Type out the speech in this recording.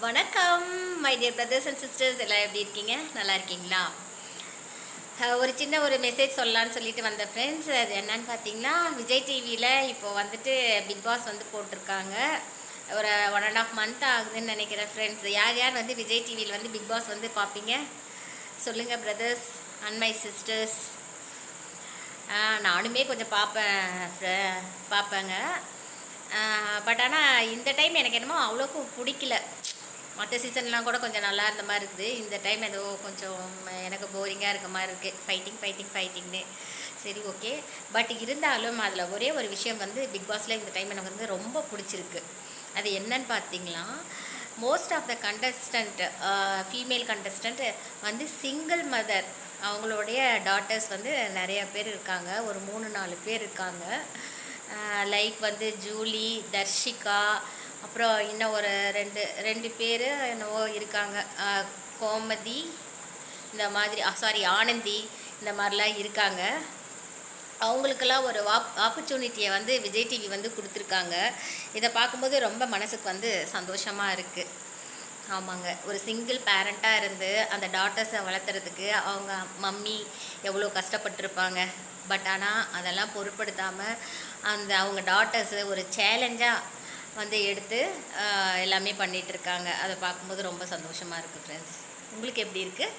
வணக்கம் my dear brothers and sisters, எல்லாம் எப்படி இருக்கீங்க? நல்லா இருக்கீங்களா? ஒரு சின்ன மெசேஜ் சொல்லலான்னு சொல்லிட்டு வந்த ஃப்ரெண்ட்ஸ். அது என்னன்னு பார்த்தீங்கன்னா, விஜய் டிவியில் இப்போ வந்துட்டு பிக் பாஸ் வந்து போட்டிருக்காங்க. ஒரு 1.5 மந்த் ஆகுதுன்னு நினைக்கிறேன் ஃப்ரெண்ட்ஸ். யார் யார் வந்து விஜய் டிவியில் வந்து பிக் பாஸ் வந்து பார்ப்பீங்க சொல்லுங்கள் பிரதர்ஸ் அண்ட் மை சிஸ்டர்ஸ். நானுமே கொஞ்சம் பார்ப்பேங்க. பட் ஆனால் இந்த டைம் எனக்கு என்னமோ அவ்வளோக்கும் பிடிக்கல. மற்ற சீசன்லாம் கூட கொஞ்சம் நல்லா இருந்த மாதிரி இருக்குது. இந்த டைம் ஏதோ கொஞ்சம் எனக்கு போரிங்காக இருக்க மாதிரி இருக்குது. ஃபைட்டிங்னு. சரி, ஓகே. பட் இருந்தாலும் அதில் ஒரே ஒரு விஷயம் வந்து பிக் பாஸில் இந்த டைம் எனக்கு வந்து ரொம்ப பிடிச்சிருக்கு. அது என்னன்னு பார்த்தீங்களா, most of the contestant, female contestant வந்து சிங்கிள் மதர். அவங்களுடைய டாட்டர்ஸ் வந்து நிறைய பேர் இருக்காங்க. ஒரு 3-4 பேர் இருக்காங்க. லைக் வந்து ஜூலி, தர்ஷிகா, அப்புறம் இன்னும் ஒரு ரெண்டு பேர் என்னவோ இருக்காங்க. கோமதி, இந்த மாதிரி சாரி ஆனந்தி, இந்த மாதிரிலாம் இருக்காங்க. அவங்களுக்கெல்லாம் ஒரு ஆப்பர்ச்சுனிட்டியை வந்து விஜய் டிவி வந்து கொடுத்துருக்காங்க. இதை பார்க்கும்போது ரொம்ப மனசுக்கு வந்து சந்தோஷமாக இருக்குது. ஆமாங்க, ஒரு சிங்கிள் பேரண்ட்டாக இருந்து அந்த டாட்டர்ஸை வளர்த்துறதுக்கு அவங்க மம்மி எவ்வளோ கஷ்டப்பட்டிருப்பாங்க. பட் ஆனால் அதெல்லாம் பொருட்படுத்தாமல் அவங்க டாட்டர்ஸு ஒரு சேலஞ்சாக வந்து எடுத்து எல்லாமே பண்ணிகிட்ருக்காங்க. அதை பார்க்கும்போது ரொம்ப சந்தோஷமாக இருக்குது ஃப்ரெண்ட்ஸ். உங்களுக்கு எப்படி இருக்குது?